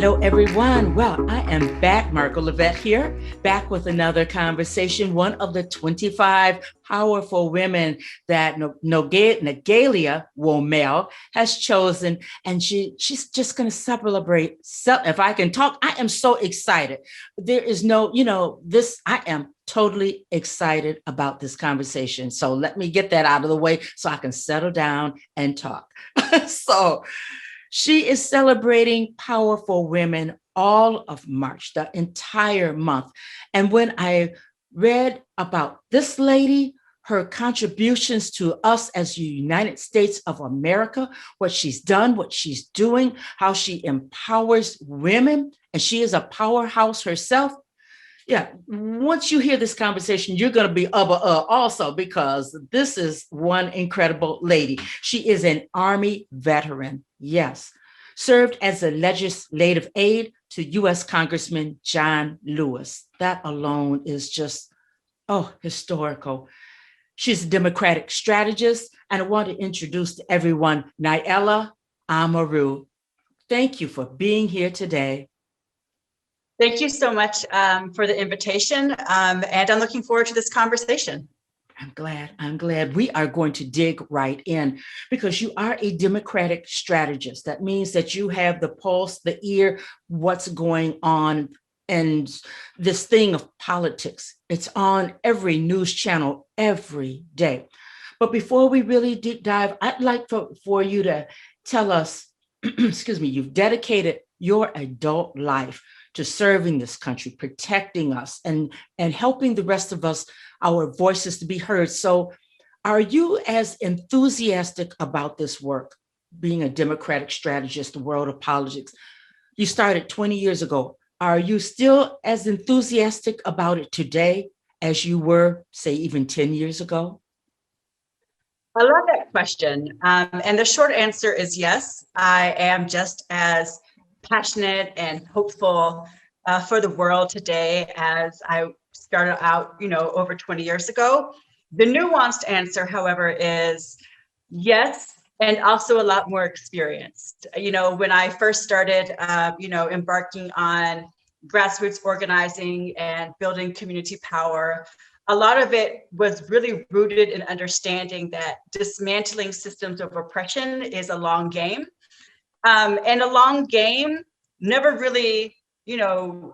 Hello, everyone. Well, I am back, Margot Levette here, back with another conversation. One of the 25 powerful women that Nagalia Womel has chosen, and she's just going to celebrate. If I can talk, I am so excited. There is no, I am totally excited about this conversation. So let me get that out of the way so I can settle down and talk. So, she is celebrating powerful women all of March, the entire month. And when I read about this lady, her contributions to us as the United States of America, what she's done, what she's doing, how she empowers women, and she is a powerhouse herself. Yeah, once you hear this conversation, you're going to be also, because this is one incredible lady. She is an Army veteran, yes, served as a legislative aide to U.S. Congressman John Lewis. That alone is just, historical. She's a Democratic strategist, and I want to introduce to everyone Naila Amaru. Thank you for being here today. Thank you so much for the invitation, and I'm looking forward to this conversation. I'm glad. We are going to dig right in because you are a Democratic strategist. That means that you have the pulse, the ear, what's going on, and this thing of politics. It's on every news channel every day. But before we really deep dive, I'd like for you to tell us, excuse me, you've dedicated your adult life to serving this country, protecting us, and helping the rest of us, our voices to be heard. So are you as enthusiastic about this work, being a Democratic strategist, the world of politics? You started 20 years ago. Are you still as enthusiastic about it today as you were, say, even 10 years ago? I love that question. And the short answer is yes. I am just as passionate and hopeful for the world today as I started out, over 20 years ago. The nuanced answer, however, is yes, and also a lot more experienced. When I first started, embarking on grassroots organizing and building community power, a lot of it was really rooted in understanding that dismantling systems of oppression is a long game. And a long game never really,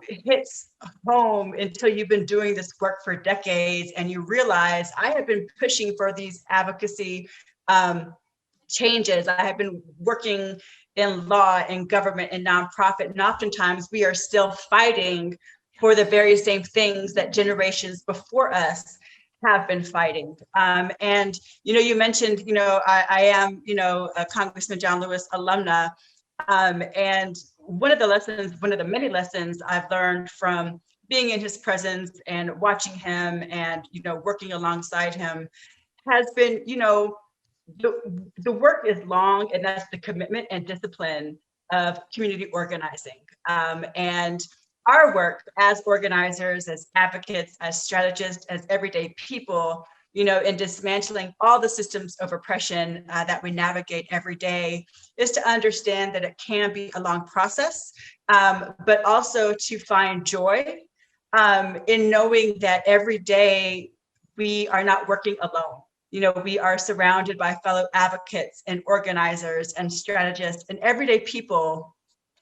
hits home until you've been doing this work for decades and you realize I have been pushing for these advocacy changes. I have been working in law and government and nonprofit, and oftentimes we are still fighting for the very same things that generations before us have been fighting. And, you mentioned, I am, a Congressman John Lewis alumna. And one of the many lessons I've learned from being in his presence and watching him and, working alongside him has been, the work is long, and that's the commitment and discipline of community organizing. And our work as organizers, as advocates, as strategists, as everyday people, in dismantling all the systems of oppression that we navigate every day, is to understand that it can be a long process, but also to find joy in knowing that every day we are not working alone. We are surrounded by fellow advocates and organizers and strategists and everyday people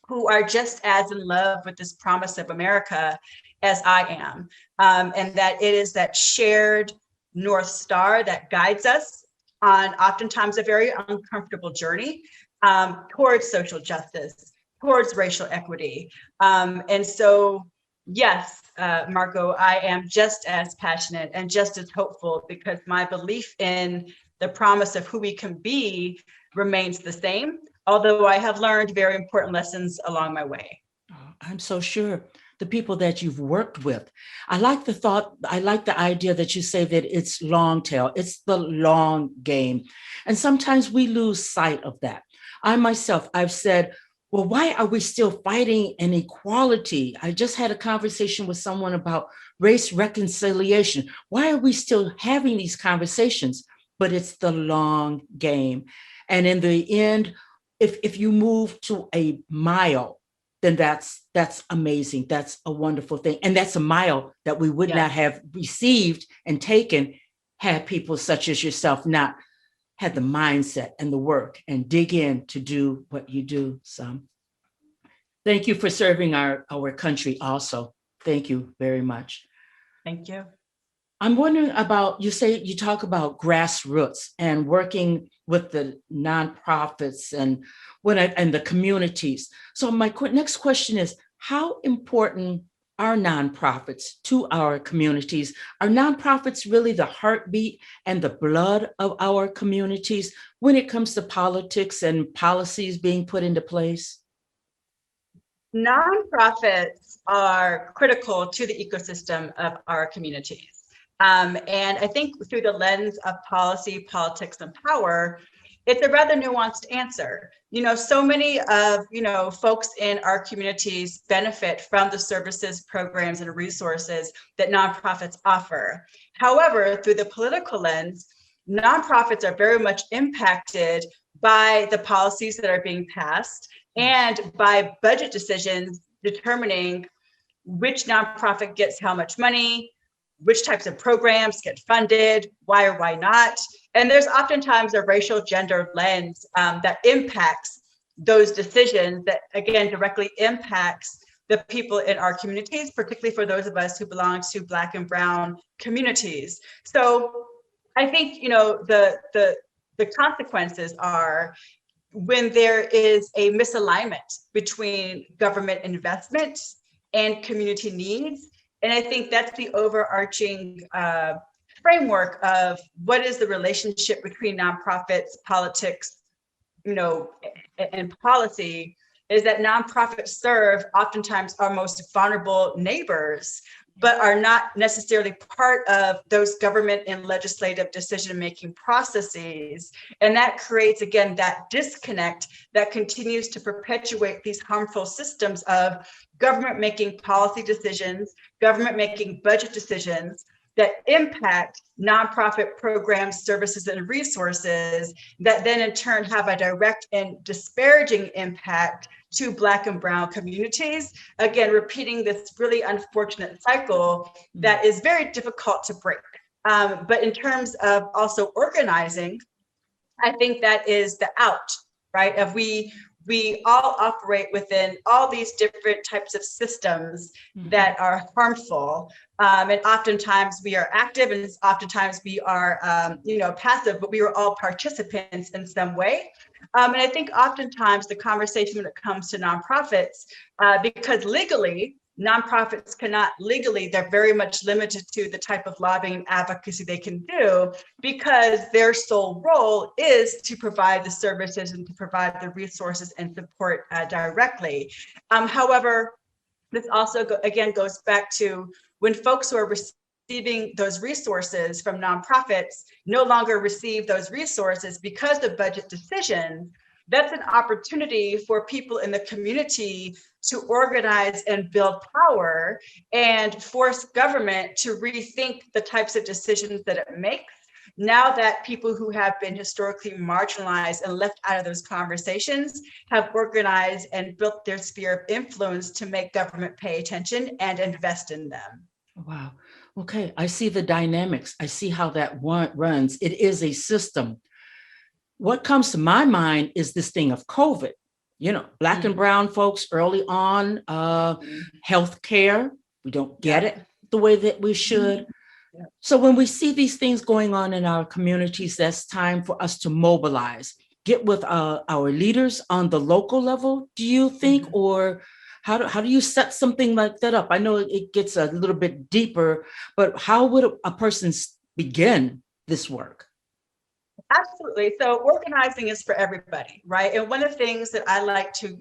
who are just as in love with this promise of America as I am. And that it is that shared North Star that guides us on oftentimes a very uncomfortable journey towards social justice, towards racial equity. And so, yes, Margot, I am just as passionate and just as hopeful because my belief in the promise of who we can be remains the same, although I have learned very important lessons along my way. I'm so sure. The people that you've worked with. I like the idea that you say that it's long tail, it's the long game. And sometimes we lose sight of that. I myself, I've said, well, why are we still fighting inequality? I just had a conversation with someone about race reconciliation. Why are we still having these conversations? But it's the long game. And in the end, if you move to a mile, then that's amazing. That's a wonderful thing. And that's a mile that we would not have received and taken had people such as yourself not had the mindset and the work and dig in to do what you do. So thank you for serving our country also. Thank you very much. Thank you. I'm wondering about, you talk about grassroots and working with the nonprofits and the communities. So my next question is, how important are nonprofits to our communities? Are nonprofits really the heartbeat and the blood of our communities when it comes to politics and policies being put into place? Nonprofits are critical to the ecosystem of our communities. And I think through the lens of policy, politics, and power, it's a rather nuanced answer. So many of, folks in our communities benefit from the services, programs, and resources that nonprofits offer. However, through the political lens, nonprofits are very much impacted by the policies that are being passed and by budget decisions determining which nonprofit gets how much money, which types of programs get funded, why or why not. And there's oftentimes a racial gender lens that impacts those decisions that, again, directly impacts the people in our communities, particularly for those of us who belong to Black and Brown communities. So I think, the consequences are when there is a misalignment between government investment and community needs. And I think that's the overarching framework of what is the relationship between nonprofits, politics, and policy, is that nonprofits serve oftentimes our most vulnerable neighbors, but are not necessarily part of those government and legislative decision-making processes. And that creates, again, that disconnect that continues to perpetuate these harmful systems of government making policy decisions, government making budget decisions that impact nonprofit programs, services, and resources that then in turn have a direct and disparaging impact to Black and Brown communities. Again, repeating this really unfortunate cycle that is very difficult to break. But in terms of also organizing, I think that is the out, right? Of we all operate within all these different types of systems that are harmful. And oftentimes we are active and oftentimes we are, passive, but we are all participants in some way. And I think oftentimes the conversation when it comes to nonprofits, because legally, nonprofits cannot legally, they're very much limited to the type of lobbying and advocacy they can do because their sole role is to provide the services and to provide the resources and support directly. However, this also, again, goes back to when folks who are receiving those resources from nonprofits no longer receive those resources because of budget decisions. That's an opportunity for people in the community to organize and build power and force government to rethink the types of decisions that it makes now that people who have been historically marginalized and left out of those conversations have organized and built their sphere of influence to make government pay attention and invest in them. Wow. Okay. I see the dynamics. I see how that runs. It is a system. What comes to my mind is this thing of COVID. Black and brown folks early on, healthcare, we don't get it the way that we should. Yeah. So when we see these things going on in our communities, that's time for us to mobilize, get with our leaders on the local level, do you think, or how do you set something like that up? I know it gets a little bit deeper, but how would a person begin this work? Absolutely. So organizing is for everybody, right? And one of the things that I like to,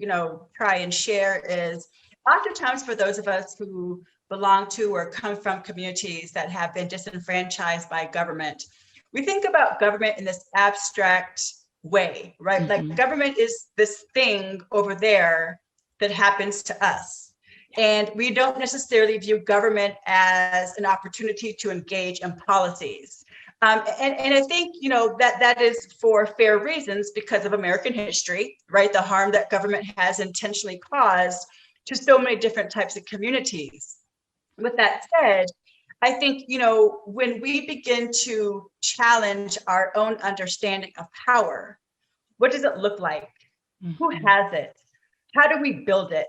try and share is oftentimes for those of us who belong to or come from communities that have been disenfranchised by government, we think about government in this abstract way, right? Mm-hmm. Like government is this thing over there that happens to us. And we don't necessarily view government as an opportunity to engage in policies. And I think, that is for fair reasons because of American history, right? The harm that government has intentionally caused to so many different types of communities. With that said, I think, when we begin to challenge our own understanding of power, what does it look like? Who has it? How do we build it?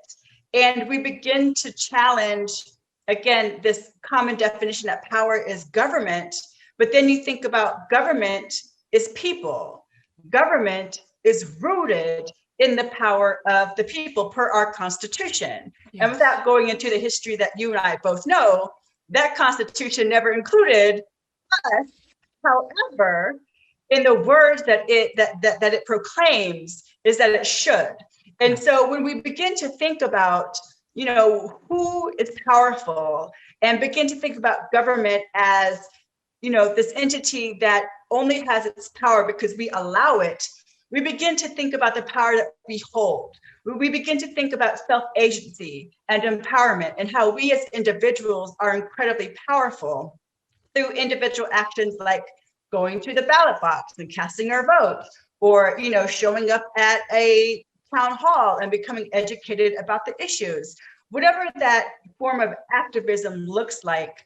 And we begin to challenge, again, this common definition that power is government, but then you think about government is people. Government is rooted in the power of the people per our Constitution. Yes. And without going into the history that you and I both know, that Constitution never included us. However, in the words that it proclaims is that it should. And so when we begin to think about, who is powerful, and begin to think about government as, this entity that only has its power because we allow it, we begin to think about the power that we hold. We begin to think about self-agency and empowerment, and how we as individuals are incredibly powerful through individual actions like going to the ballot box and casting our vote, or, showing up at a town hall and becoming educated about the issues. Whatever that form of activism looks like,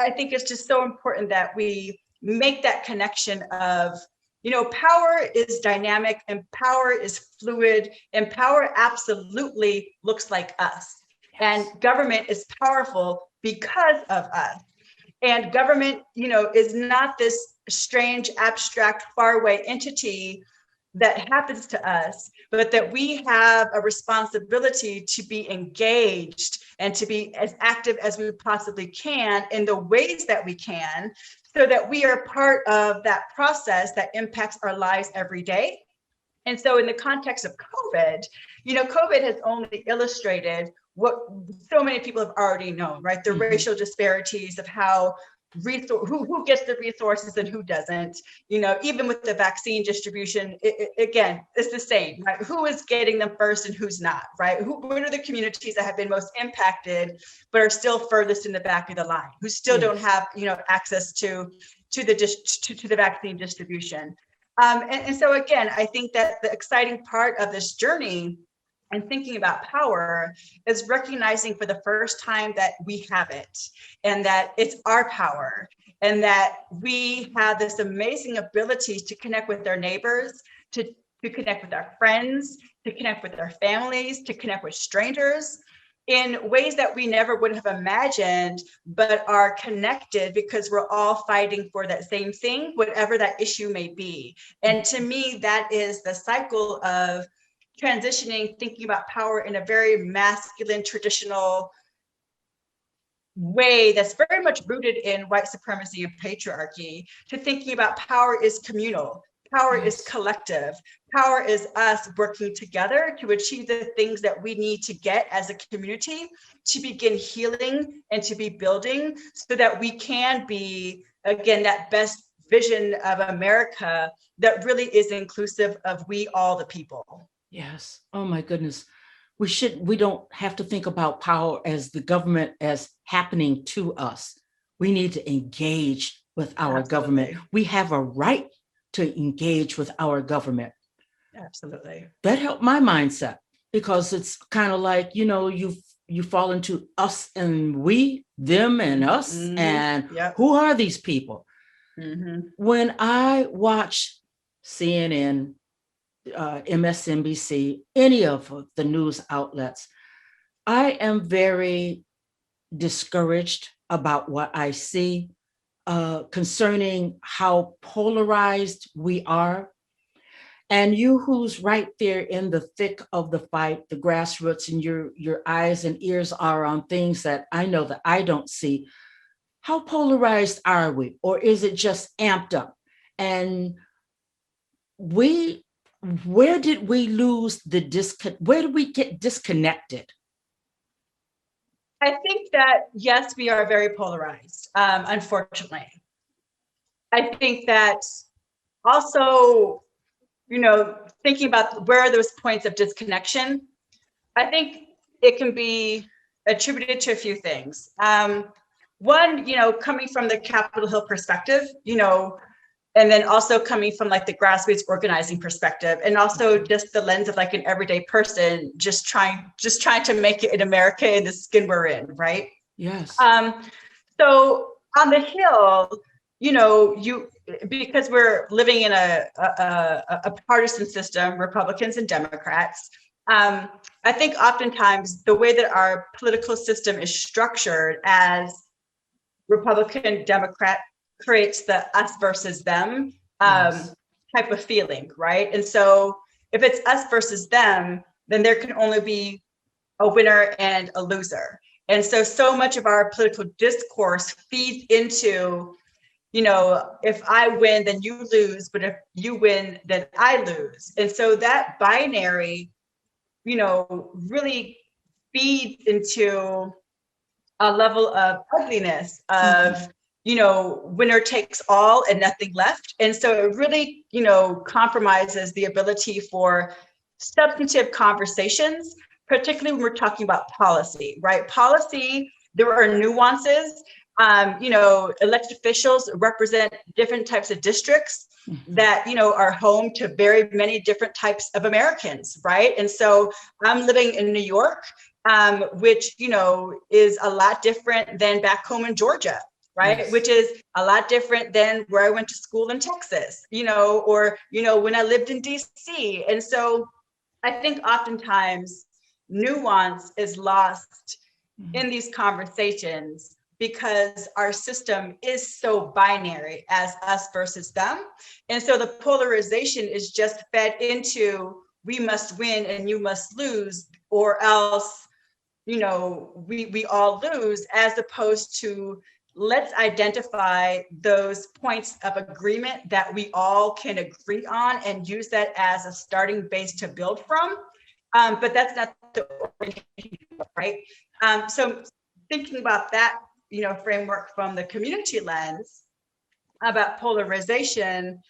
I think it's just so important that we make that connection of, power is dynamic and power is fluid, and power absolutely looks like us. Yes. And government is powerful because of us. And government, is not this strange, abstract, faraway entity that happens to us, but that we have a responsibility to be engaged and to be as active as we possibly can in the ways that we can, so that we are part of that process that impacts our lives every day. And so in the context of COVID, COVID has only illustrated what so many people have already known, right? The racial disparities of how who gets the resources and who doesn't. Even with the vaccine distribution, again, it's the same, right? Who is getting them first and who's not, right? What are the communities that have been most impacted but are still furthest in the back of the line, who still don't have, access to the vaccine distribution? And so again, I think that the exciting part of this journey and thinking about power is recognizing for the first time that we have it, and that it's our power, and that we have this amazing ability to connect with our neighbors, to connect with our friends, to connect with our families, to connect with strangers in ways that we never would have imagined, but are connected because we're all fighting for that same thing, whatever that issue may be. And to me, that is the cycle of transitioning, thinking about power in a very masculine, traditional way that's very much rooted in white supremacy and patriarchy, to thinking about power is communal, power is collective, power is us working together to achieve the things that we need to get as a community to begin healing and to be building, so that we can be, again, that best vision of America that really is inclusive of we all the people. Yes. Oh my goodness. We don't have to think about power as the government as happening to us. We need to engage with our government. We have a right to engage with our government. Absolutely. That helped my mindset, because it's kind of like, you fall into us and we, them and us. And who are these people? When I watch CNN, MSNBC, any of the news outlets, I am very discouraged about what I see concerning how polarized we are. And you who's right there in the thick of the fight, the grassroots, and your eyes and ears are on things that I know that I don't see. How polarized are we? Or is it just amped up? And where did we lose where did we get disconnected? I think that, yes, we are very polarized, unfortunately. I think that also, thinking about where are those points of disconnection, I think it can be attributed to a few things. One, coming from the Capitol Hill perspective, and then also coming from like the grassroots organizing perspective, and also just the lens of like an everyday person just trying to make it in America in the skin we're in, right? Yes. So on the Hill, because we're living in a partisan system, Republicans and Democrats. I think oftentimes the way that our political system is structured as Republican, Democrat creates the us versus them type of feeling, right? And so if it's us versus them, then there can only be a winner and a loser. And so much of our political discourse feeds into, if I win, then you lose, but if you win, then I lose. And so that binary, really feeds into a level of ugliness of, winner takes all and nothing left. And so it really, compromises the ability for substantive conversations, particularly when we're talking about policy, right? Policy, there are nuances. Elected officials represent different types of districts that, are home to very many different types of Americans, right? And so I'm living in New York, which, is a lot different than back home in Georgia, right? Yes. Which is a lot different than where I went to school in Texas, or, when I lived in DC. And so I think oftentimes nuance is lost in these conversations because our system is so binary as us versus them. And so the polarization is just fed into, we must win and you must lose, or else, we all lose, as opposed to let's identify those points of agreement that we all can agree on and use that as a starting base to build from. But that's not the orientation, right? So thinking about that, framework from the community lens about polarization,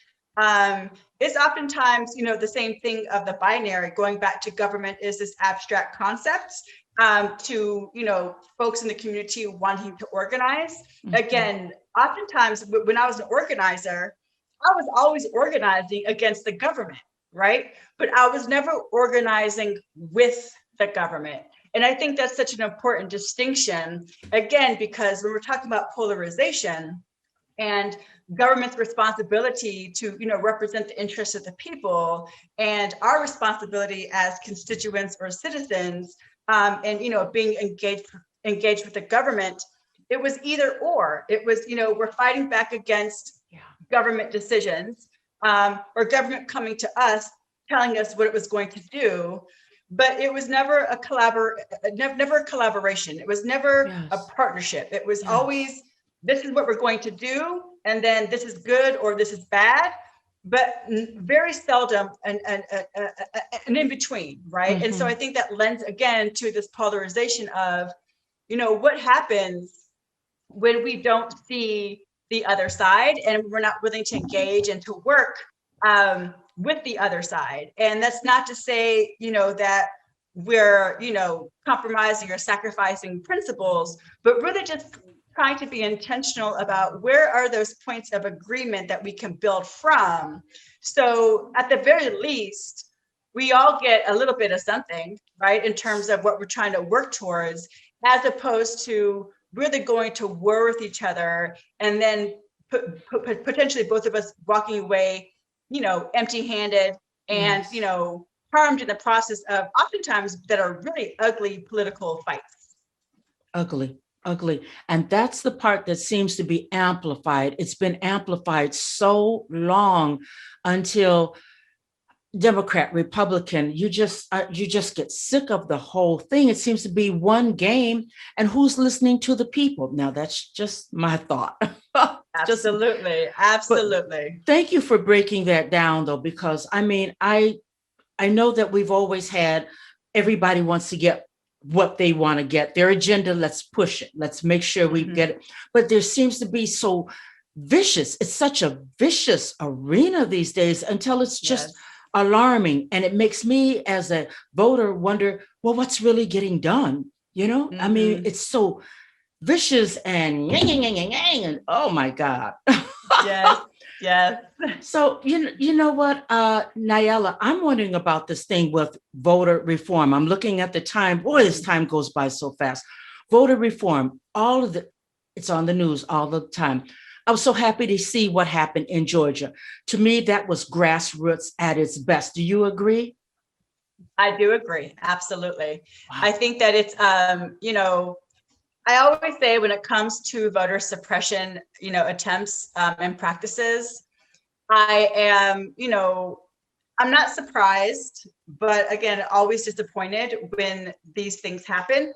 is oftentimes, the same thing of the binary. Going back to government is this abstract concept to, folks in the community wanting to organize. Again, oftentimes when I was an organizer, I was always organizing against the government, right? But I was never organizing with the government. And I think that's such an important distinction, again, because when we're talking about polarization and government's responsibility to, represent the interests of the people, and our responsibility as constituents or citizens, and, being engaged with the government, it was either or. It was, we're fighting back against government decisions, or government coming to us, telling us what it was going to do. But it was never a collaboration. It was never a partnership. It was always, this is what we're going to do, and then this is good or this is bad, but very seldom an in between, right? And so I think that lends again to this polarization of, what happens when we don't see the other side and we're not willing to engage and to work with the other side. And that's not to say, that we're, compromising or sacrificing principles, but really just trying to be intentional about where are those points of agreement that we can build from. So at the very least, we all get a little bit of something, right, in terms of what we're trying to work towards, as opposed to really going to war with each other and then potentially both of us walking away, empty-handed and, harmed in the process of oftentimes that are really ugly political fights. Ugly. And that's the part that seems to be amplified. It's been amplified so long until Democrat, Republican, you just get sick of the whole thing. It seems to be one game, and who's listening to the people? Now, that's just my thought. Absolutely. But thank you for breaking that down, though, because I know that we've always had, everybody wants to get what they want to get, their agenda, let's push it. Let's make sure we get it. But there seems to be so vicious. It's such a vicious arena these days until it's just alarming. And it makes me as a voter wonder, well, what's really getting done? It's so vicious and yang, and oh my God. Yes, yes. So you know what, Nayela, I'm wondering about this thing with voter reform. I'm looking at the time. Boy, this time goes by so fast. Voter reform, it's on the news all the time. I was so happy to see what happened in Georgia. To me, that was grassroots at its best. Do you agree? I do agree. Absolutely. I Wow. think that it's, I always say when it comes to voter suppression, attempts and practices, I am, I'm not surprised, but again, always disappointed when these things happen.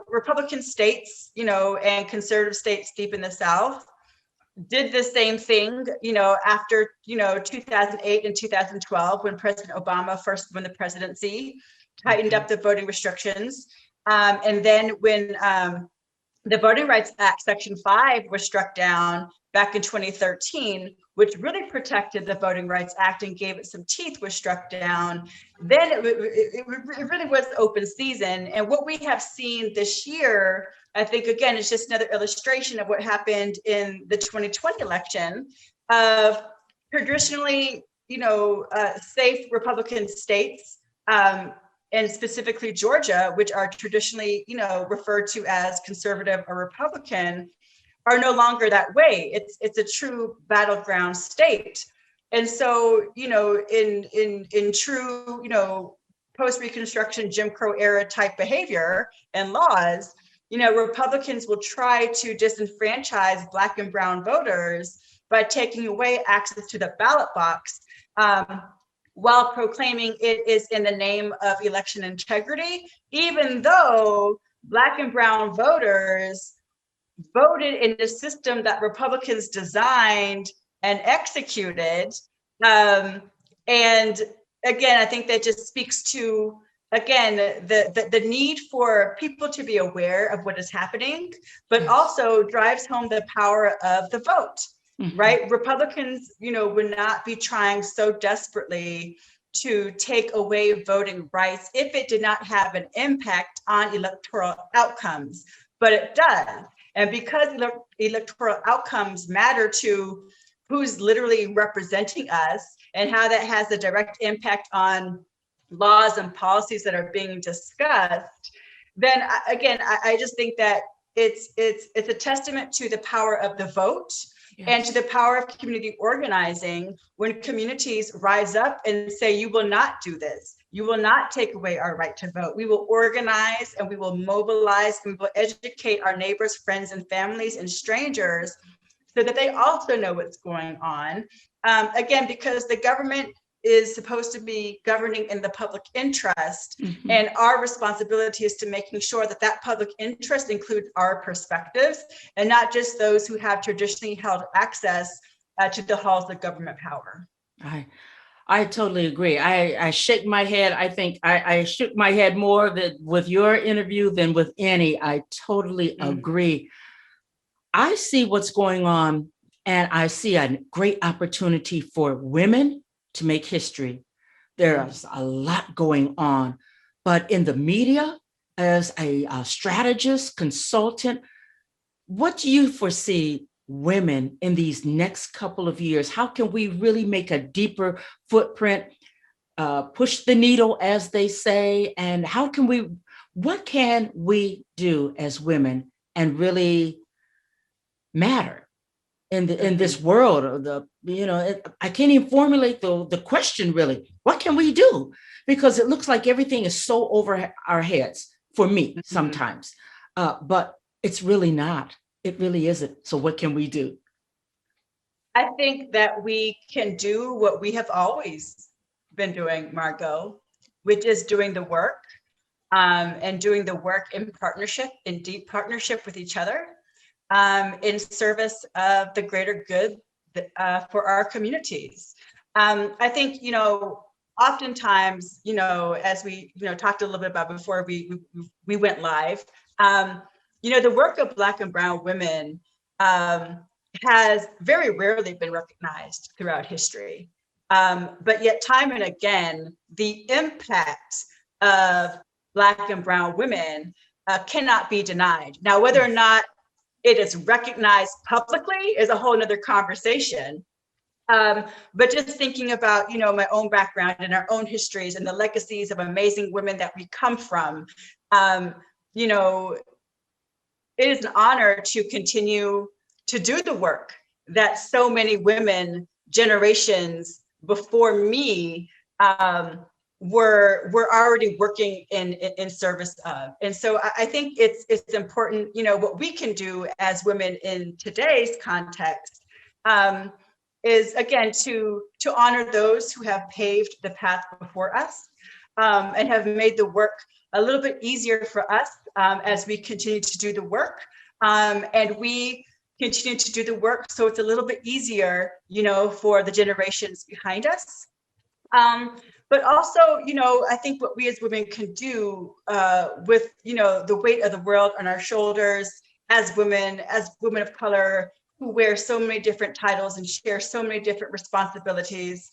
Republican states, and conservative states deep in the South did the same thing, after, 2008 and 2012, when President Obama first won the presidency, tightened Okay. up the voting restrictions. And then when the Voting Rights Act, Section 5, was struck down back in 2013, which really protected the Voting Rights Act and gave it some teeth, was struck down. Then it really was open season. And what we have seen this year, I think, again, is just another illustration of what happened in the 2020 election of traditionally, safe Republican states, and specifically Georgia, which are traditionally, referred to as conservative or Republican, are no longer that way. It's a true battleground state. And so, in true, post-Reconstruction Jim Crow era type behavior and laws, Republicans will try to disenfranchise Black and brown voters by taking away access to the ballot box, while proclaiming it is in the name of election integrity, even though Black and brown voters voted in the system that Republicans designed and executed. And again, I think that just speaks to, again, the need for people to be aware of what is happening, but Yes. also drives home the power of the vote. Mhm. Right? Republicans, would not be trying so desperately to take away voting rights if it did not have an impact on electoral outcomes, but it does. And because electoral outcomes matter to who's literally representing us and how that has a direct impact on laws and policies that are being discussed, then again, I just think that it's a testament to the power of the vote. Yes. And to the power of community organizing, when communities rise up and say, you will not do this. You will not take away our right to vote. We will organize and we will mobilize and we will educate our neighbors, friends, and families and strangers so that they also know what's going on. Again, because the government is supposed to be governing in the public interest. Mm-hmm. And our responsibility is to making sure that that public interest includes our perspectives and not just those who have traditionally held access to the halls of government power. I totally agree. I shake my head. I think I shook my head more with your interview than with any. I totally agree. I see what's going on, and I see a great opportunity for women to make history. There's a lot going on, but in the media, as a strategist, consultant, what do you foresee women in these next couple of years? How can we really make a deeper footprint, push the needle, as they say, and what can we do as women and really matter in this world of I can't even formulate the question really. What can we do? Because it looks like everything is so over our heads for me sometimes, but it's really not. It really isn't. So what can we do? I think that we can do what we have always been doing, Margot, which is doing the work, and doing the work in partnership, in deep partnership with each other, in service of the greater good for our communities. I think, oftentimes, as we, talked a little bit about before we went live, the work of Black and brown women has very rarely been recognized throughout history. But yet time and again, the impact of Black and brown women cannot be denied. Now, whether or not it is recognized publicly is a whole nother conversation. But just thinking about, my own background and our own histories and the legacies of amazing women that we come from, you know, it is an honor to continue to do the work that so many women, generations before me, were already working in service of. And so I think it's important, what we can do as women in today's context, is again to honor those who have paved the path before us, and have made the work a little bit easier for us, as we continue to do the work, and we continue to do the work so it's a little bit easier, for the generations behind us. But also, I think what we as women can do, with, the weight of the world on our shoulders as women of color who wear so many different titles and share so many different responsibilities,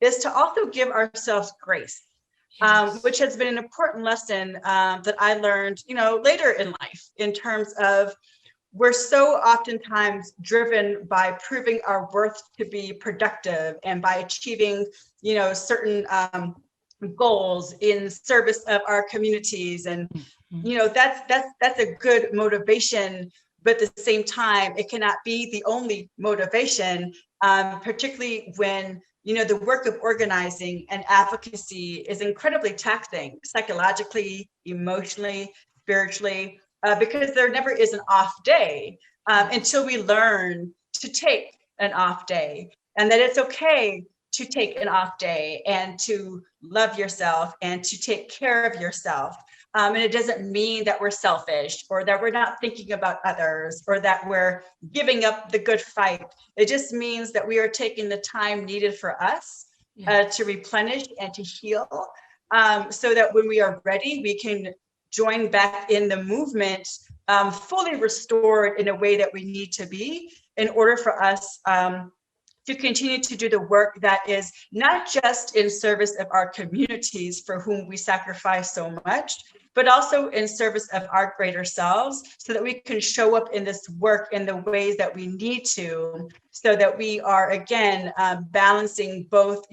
is to also give ourselves grace. Yes. Which has been an important lesson, that I learned, later in life, in terms of we're so oftentimes driven by proving our worth to be productive and by achieving, certain goals in service of our communities. And, that's a good motivation, but at the same time, it cannot be the only motivation, particularly when, the work of organizing and advocacy is incredibly taxing psychologically, emotionally, spiritually, because there never is an off day, until we learn to take an off day, and that it's okay to take an off day and to love yourself and to take care of yourself. And it doesn't mean that we're selfish or that we're not thinking about others or that we're giving up the good fight. It just means that we are taking the time needed for us, to replenish and to heal, so that when we are ready, we can join back in the movement, fully restored in a way that we need to be in order for us, to continue to do the work that is not just in service of our communities for whom we sacrifice so much, but also in service of our greater selves, so that we can show up in this work in the ways that we need to, so that we are, again, balancing both,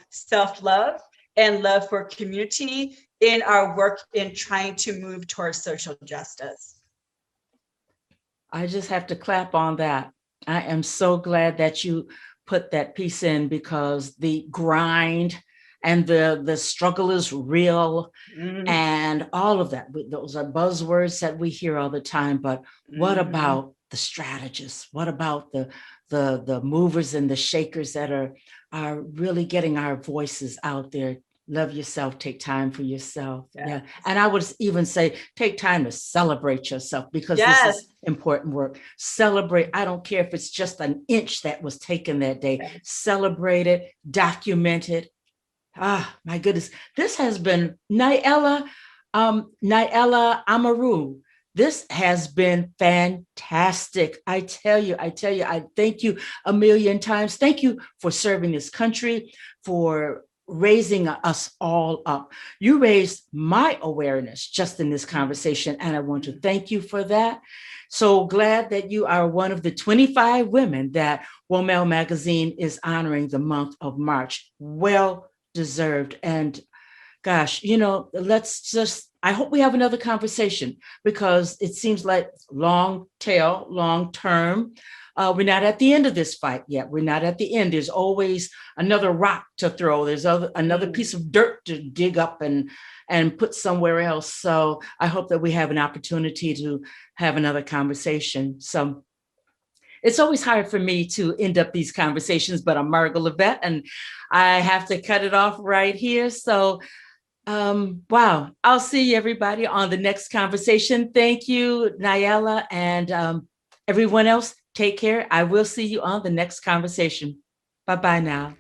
self-love and love for community in our work in trying to move towards social justice. I just have to clap on that. I am so glad that you put that piece in, because the grind and the struggle is real, and all of that. Those are buzzwords that we hear all the time. But what about the strategists? What about the movers and the shakers that are really getting our voices out there? Love yourself, take time for yourself. Yeah. And I would even say, take time to celebrate yourself, because this is important work. Celebrate. I don't care if it's just an inch that was taken that day. Celebrate it, document it. My goodness. This has been Nyala Amaru. This has been fantastic. I tell you, I thank you a million times. Thank you for serving this country, for raising us all up. You raised my awareness just in this conversation, and I want to thank you for that. So glad that you are one of the 25 women that WOMEL magazine is honoring the month of March. Well deserved. And gosh, I hope we have another conversation, because it seems like long term. We're not at the end of this fight yet. We're not at the end. There's always another rock to throw. There's another piece of dirt to dig up and put somewhere else. So I hope that we have an opportunity to have another conversation. So it's always hard for me to end up these conversations, but I'm Margot Levette, and I have to cut it off right here. So wow, I'll see everybody on the next conversation. Thank you, Nyala, and everyone else. Take care. I will see you on the next conversation. Bye-bye now.